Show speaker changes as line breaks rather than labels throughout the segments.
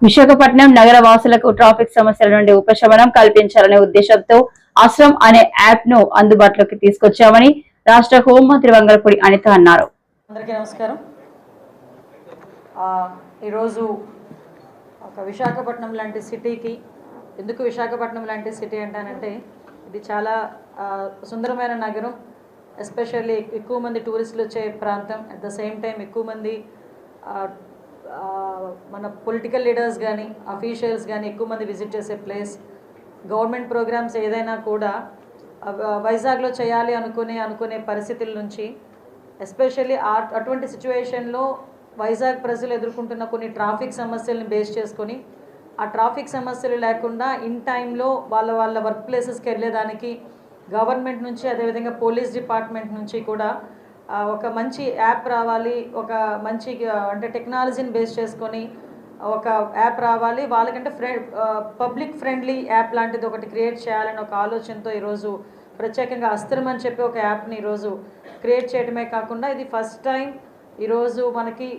విశాఖపట్నం నగర వాసులకు ట్రాఫిక్ సమస్యల నుండి ఉపశమనం కల్పించాలనే ఉద్దేశంతో ఆశ్రమ్ అనే యాప్ ను అందుబాటులోకి తీసుకొచ్చామని రాష్ట్ర హోంమంత్రి వంగలపూడి అనిత అన్నారు.
అందరికీ నమస్కారం. ఈరోజు విశాఖపట్నం లాంటి సిటీకి ఎందుకు విశాఖపట్నం లాంటి సిటీ అంటానంటే ఇది చాలా సుందరమైన నగరం, ఎస్పెషల్లీ ఎక్కువ మంది టూరిస్టులు వచ్చే ప్రాంతం. అట్ ద సేమ్ టైం ఎక్కువ మంది మన పొలిటికల్ లీడర్స్ కానీ అఫీషియల్స్ కానీ ఎక్కువ మంది విజిట్ చేసే ప్లేస్. గవర్నమెంట్ ప్రోగ్రామ్స్ ఏదైనా కూడా వైజాగ్లో చేయాలి అనుకునే పరిస్థితుల నుంచి ఎస్పెషల్లీ అటువంటి సిచ్యువేషన్లో వైజాగ్ ప్రజలు ఎదుర్కొంటున్న కొన్ని ట్రాఫిక్ సమస్యలను బేస్ చేసుకొని ఆ ట్రాఫిక్ సమస్యలు లేకుండా ఇన్ టైంలో వాళ్ళ వర్క్ ప్లేసెస్కి వెళ్ళేదానికి గవర్నమెంట్ నుంచి అదేవిధంగా పోలీస్ డిపార్ట్మెంట్ నుంచి కూడా ఒక మంచి యాప్ రావాలి, ఒక మంచి అంటే టెక్నాలజీని బేస్ చేసుకొని ఒక యాప్ రావాలి, వాళ్ళకంటే పబ్లిక్ ఫ్రెండ్లీ యాప్ లాంటిది ఒకటి క్రియేట్ చేయాలని ఒక ఆలోచనతో ఈరోజు ప్రత్యేకంగా అస్త్రం అని చెప్పి ఒక యాప్ని ఈరోజు క్రియేట్ చేయడమే కాకుండా ఇది ఫస్ట్ టైం ఈరోజు మనకి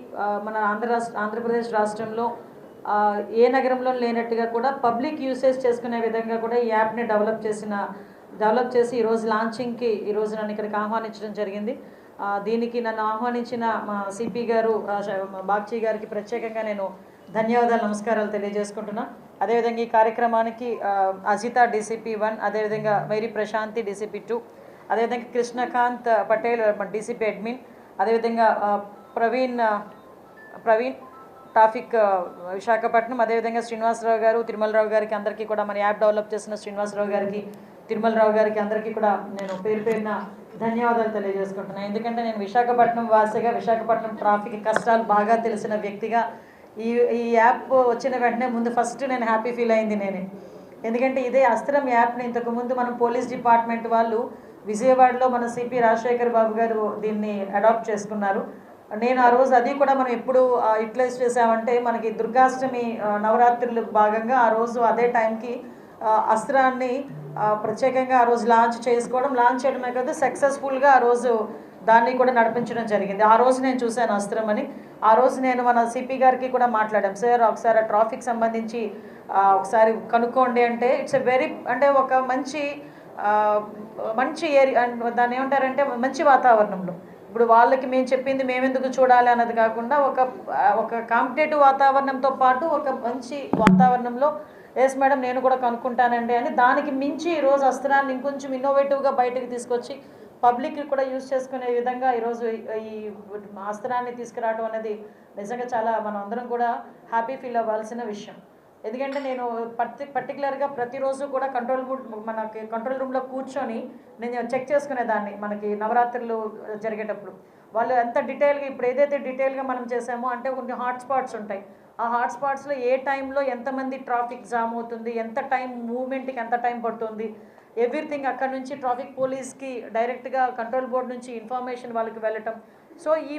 మన ఆంధ్రప్రదేశ్ రాష్ట్రంలో ఏ నగరంలో లేనట్టుగా కూడా పబ్లిక్ యూసేజ్ చేసుకునే విధంగా కూడా ఈ యాప్ని డెవలప్ చేసి ఈరోజు లాంచింగ్కి ఈరోజు నన్ను ఇక్కడికి ఆహ్వానించడం జరిగింది. దీనికి నన్ను ఆహ్వానించిన మా సిపి గారు బాగ్చి గారికి ప్రత్యేకంగా నేను ధన్యవాదాలు, నమస్కారాలు తెలియజేసుకుంటున్నా. అదేవిధంగా ఈ కార్యక్రమానికి అజిత DCP 1, అదేవిధంగా మేరీ ప్రశాంతి DCP 2, అదేవిధంగా కృష్ణకాంత్ పటేల్ DCP అడ్మిన్, అదేవిధంగా ప్రవీణ్ ట్రాఫిక్ విశాఖపట్నం, అదేవిధంగా శ్రీనివాసరావు గారు, తిరుమలరావు గారికి అందరికీ కూడా మన యాప్ డెవలప్ చేసిన శ్రీనివాసరావు గారికి, తిరుమలరావు గారికి అందరికీ కూడా నేను పేరున ధన్యవాదాలు తెలియజేసుకుంటున్నాను. ఎందుకంటే నేను విశాఖపట్నం వాసిగా, విశాఖపట్నం ట్రాఫిక్ కష్టాలు బాగా తెలిసిన వ్యక్తిగా ఈ యాప్ వచ్చిన వెంటనే ముందు ఫస్ట్ నేను హ్యాపీ ఫీల్ అయింది నేనే. ఎందుకంటే ఇదే అస్త్రం యాప్ని ఇంతకుముందు మనం పోలీస్ డిపార్ట్మెంట్ వాళ్ళు విజయవాడలో మన సిపి రాజశేఖర్ బాబు గారు దీన్ని అడాప్ట్ చేసుకున్నారు. నేను ఆ రోజు అది కూడా మనం ఎప్పుడు యూటిలైజ్ చేసామంటే మనకి దుర్గాష్టమి నవరాత్రులు భాగంగా ఆ రోజు అదే టైంకి అస్త్రాన్ని ప్రత్యేకంగా ఆ రోజు లాంచ్ చేయడమే కాదు సక్సెస్ఫుల్గా ఆ రోజు దాన్ని కూడా నడిపించడం జరిగింది. ఆ రోజు నేను చూశాను అస్త్రం అని. ఆ రోజు నేను మన సిపి గారికి కూడా మాట్లాడాం, సార్ ఒకసారి ట్రాఫిక్ సంబంధించి ఒకసారి కనుక్కోండి అంటే ఇట్స్ ఎ వెరీ అంటే ఒక మంచి ఏరియా, దాన్ని ఏమంటారంటే మంచి వాతావరణంలో. ఇప్పుడు వాళ్ళకి మేము చెప్పింది మేమెందుకు చూడాలి అన్నది కాకుండా ఒక కాంపిటేటివ్ వాతావరణంతో పాటు ఒక మంచి వాతావరణంలో ఎస్ మేడం నేను కూడా కనుక్కుంటానండి అని దానికి మించి ఈరోజు అస్త్రాన్ని ఇంకొంచెం ఇన్నోవేటివ్గా బయటకు తీసుకొచ్చి పబ్లిక్కి కూడా యూజ్ చేసుకునే విధంగా ఈరోజు ఈ అస్త్రాన్ని తీసుకురావడం అనేది నిజంగా చాలా మనం అందరం కూడా హ్యాపీ ఫీల్ అవ్వాల్సిన విషయం. ఎందుకంటే నేను పర్టికులర్గా ప్రతిరోజు కూడా మనకి కంట్రోల్ రూమ్లో కూర్చొని నేను చెక్ చేసుకునేదాన్ని. మనకి నవరాత్రులు జరిగేటప్పుడు వాళ్ళు ఎంత డీటెయిల్గా ఇప్పుడు ఏదైతే డీటెయిల్గా మనం చేసామో అంటే కొన్ని హాట్స్పాట్స్ ఉంటాయి, ఆ హాట్స్పాట్స్లో ఏ టైంలో ఎంతమంది ట్రాఫిక్ జామ్ అవుతుంది, ఎంత టైం మూవ్మెంట్కి ఎంత టైం పడుతుంది, ఎవ్రీథింగ్ అక్కడ నుంచి ట్రాఫిక్ పోలీస్కి డైరెక్ట్గా కంట్రోల్ బోర్డ్ నుంచి ఇన్ఫర్మేషన్ వాళ్ళకి వెళ్ళటం. సో ఈ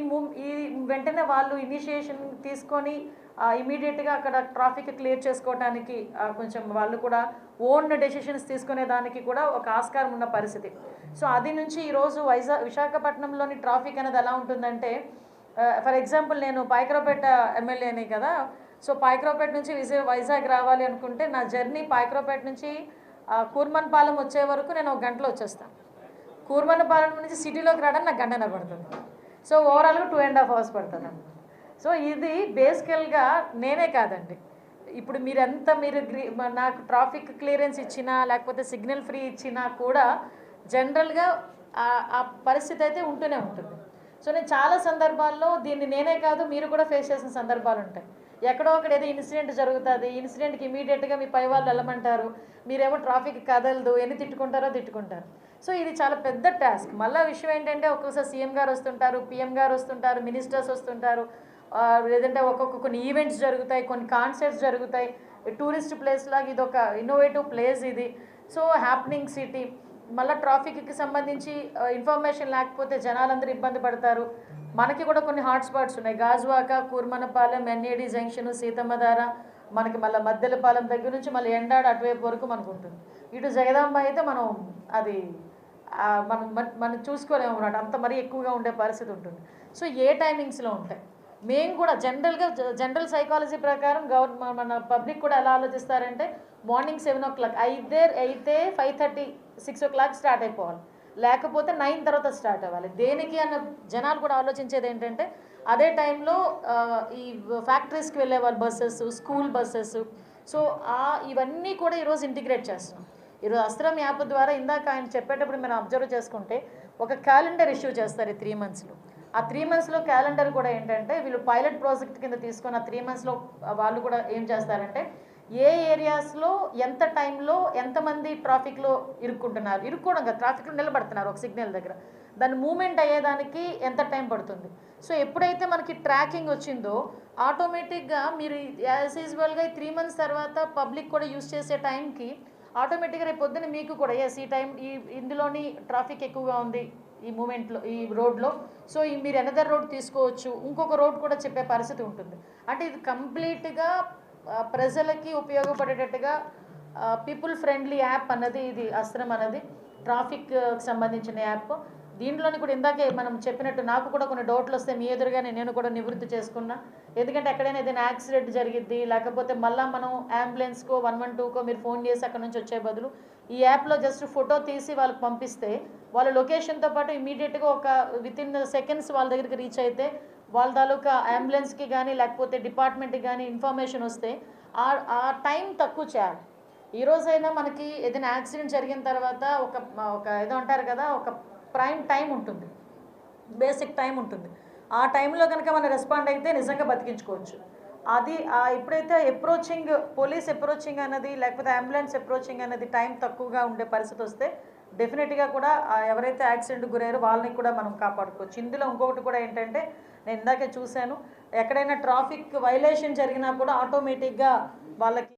వెంటనే వాళ్ళు ఇనిషియేషన్ తీసుకొని ఇమీడియట్గా అక్కడ ట్రాఫిక్ క్లియర్ చేసుకోవడానికి కొంచెం వాళ్ళు కూడా ఓన్ డెసిషన్స్ తీసుకునే దానికి కూడా ఒక ఆస్కారం ఉన్న పరిస్థితి. సో అది నుంచి ఈరోజు విశాఖపట్నంలోని ట్రాఫిక్ అనేది ఎలా ఉంటుందంటే ఫర్ ఎగ్జాంపుల్ నేను పాయకరావుపేట ఎమ్మెల్యేని కదా. సో పాయకరావుపేట నుంచి వైజాగ్ రావాలి అనుకుంటే నా జర్నీ పాయకరావుపేట నుంచి కూర్మన్పాలెం వచ్చే వరకు నేను 1 గంటలో వచ్చేస్తాను. కూర్మన్పాలెం నుంచి సిటీలోకి రావడానికి నాకు 1 గంట పడుతుంది. సో ఓవరాల్గా 2.5 hours పడుతుంది. సో ఇది బేసికల్గా నేనే కాదండి, ఇప్పుడు మీరు నాకు ట్రాఫిక్ క్లియరెన్స్ ఇచ్చినా లేకపోతే సిగ్నల్ ఫ్రీ ఇచ్చినా కూడా జనరల్గా ఆ పరిస్థితి అయితే ఉంటూనే ఉంటుంది. సో నేను చాలా సందర్భాల్లో దీన్ని నేనే కాదు మీరు కూడా ఫేస్ చేసిన సందర్భాలు ఉంటాయి. ఎక్కడో అక్కడ ఏదో ఇన్సిడెంట్ జరుగుతుంది, ఇన్సిడెంట్కి ఇమీడియట్గా మీ పై వాళ్ళు వెళ్ళమంటారు, మీరేమో ట్రాఫిక్ కదలదు, ఎన్ని తిట్టుకుంటారు. సో ఇది చాలా పెద్ద టాస్క్. మళ్ళీ విషయం ఏంటంటే ఒక్కొక్కసారి సీఎం గారు వస్తుంటారు, PM గారు వస్తుంటారు, మినిస్టర్స్ వస్తుంటారు, లేదంటే కొన్ని ఈవెంట్స్ జరుగుతాయి, కొన్ని కాన్సర్ట్స్ జరుగుతాయి. టూరిస్ట్ ప్లేస్ లాగా ఇది ఒక ఇన్నోవేటివ్ ప్లేస్ ఇది. So happening city. మళ్ళీ ట్రాఫిక్కి సంబంధించి ఇన్ఫర్మేషన్ లేకపోతే జనాలందరూ ఇబ్బంది పడతారు. మనకి కూడా కొన్ని హాట్స్పాట్స్ ఉన్నాయి, గాజువాక, కూర్మనపాలెం, NAD జంక్షన్, సీతమ్మధార, మనకి మళ్ళీ మద్దెలపాలెం దగ్గర నుంచి మళ్ళీ ఎండాడ అటువైపు వరకు మనకు ఉంటుంది. ఇటు జగదాంబ అయితే మనం అది మనం చూసుకోలేము అన్నమాట, అంత మరీ ఎక్కువగా ఉండే పరిస్థితి ఉంటుంది. సో ఏ టైమింగ్స్లో ఉంటాయి. మేము కూడా జనరల్ సైకాలజీ ప్రకారం మన పబ్లిక్ కూడా ఎలా ఆలోచిస్తారంటే మార్నింగ్ 7 o'clock అయితే 5:30 6 o'clock స్టార్ట్ అయిపోవాలి, లేకపోతే 9 తర్వాత స్టార్ట్ అవ్వాలి. దేనికి అన్న జనాలు కూడా ఆలోచించేది ఏంటంటే అదే టైంలో ఈ ఫ్యాక్టరీస్కి వెళ్ళే వాళ్ళ బస్సెస్, స్కూల్ బస్సెస్, సో ఇవన్నీ కూడా ఈరోజు ఇంటిగ్రేట్ చేస్తున్నాం. ఈరోజు అస్త్రం యాప్ ద్వారా ఇందాక ఆయన చెప్పేటప్పుడు మనం అబ్జర్వ్ చేసుకుంటే ఒక క్యాలెండర్ ఇష్యూ చేస్తారు ఈ 3 monthsలో. ఆ 3 monthsలో క్యాలెండర్ కూడా ఏంటంటే వీళ్ళు పైలట్ ప్రాజెక్ట్ కింద తీసుకొని ఆ 3 monthsలో వాళ్ళు కూడా ఏం చేస్తారంటే ఏ ఏరియాస్లో ఎంత టైంలో ఎంతమంది ట్రాఫిక్లో ఇరుక్కోవడం కదా, ట్రాఫిక్లో నిలబడుతున్నారు ఒక సిగ్నల్ దగ్గర, దాని మూమెంట్ అయ్యేదానికి ఎంత టైం పడుతుంది. సో ఎప్పుడైతే మనకి ట్రాకింగ్ వచ్చిందో ఆటోమేటిక్గా మీరు యాజ్ యూజువల్గా 3 months తర్వాత పబ్లిక్ కూడా యూస్ చేసే టైంకి ఆటోమేటిక్గా రేపు పొద్దున మీకు కూడా ఈ టైం ఇందులోని ట్రాఫిక్ ఎక్కువగా ఉంది ఈ మూమెంట్లో ఈ రోడ్లో, సో మీరు ఎనదర్ రోడ్ తీసుకోవచ్చు, ఇంకొక రోడ్ కూడా చెప్పే పరిస్థితి ఉంటుంది. అంటే ఇది కంప్లీట్గా ప్రజలకి ఉపయోగపడేటట్టుగా పీపుల్ ఫ్రెండ్లీ యాప్ అన్నది ఇది అస్త్రం అన్నది ట్రాఫిక్ సంబంధించిన యాప్. దీంట్లోని కూడా ఇందాకే మనం చెప్పినట్టు నాకు కూడా కొన్ని డౌట్లు వస్తే మీ ఎదురుగానే నేను కూడా నివృత్తి చేసుకున్నా. ఎందుకంటే ఎక్కడైనా ఏదైనా యాక్సిడెంట్ జరిగిద్ది, లేకపోతే మళ్ళీ మనం అంబులెన్స్కో 112కో మీరు ఫోన్ చేసి అక్కడ నుంచి వచ్చే బదులు ఈ యాప్లో జస్ట్ ఫోటో తీసి వాళ్ళకి పంపిస్తే వాళ్ళ లొకేషన్తో పాటు ఇమీడియట్గా ఒక వితిన్ సెకండ్స్ వాళ్ళ దగ్గరికి రీచ్ అయితే వాళ్ళ తాలూకా అంబులెన్స్కి కానీ లేకపోతే డిపార్ట్మెంట్కి కానీ ఇన్ఫర్మేషన్ వస్తే ఆ టైం తక్కువ చేయాలి. ఈరోజైనా మనకి ఏదైనా యాక్సిడెంట్ జరిగిన తర్వాత ఒక ఏదో అంటారు కదా, ఒక ప్రైమ్ టైం ఉంటుంది, బేసిక్ టైం ఉంటుంది. ఆ టైంలో కనుక మనం రెస్పాండ్ అయితే నిజంగా బతికించుకోవచ్చు. అది ఎప్పుడైతే పోలీస్ అప్రోచింగ్ అన్నది లేకపోతే అంబులెన్స్ అప్రోచింగ్ అనేది టైం తక్కువగా ఉండే పరిస్థితి వస్తే డెఫినెట్గా కూడా ఎవరైతే యాక్సిడెంట్ గురయ్యారో వాళ్ళని కూడా మనం కాపాడుకోవచ్చు. ఇందులో ఇంకొకటి కూడా ఏంటంటే నేను ఇందాకే చూశాను, ఎక్కడైనా ట్రాఫిక్ వైలేషన్ జరిగినా కూడా ఆటోమేటిక్గా వాళ్ళకి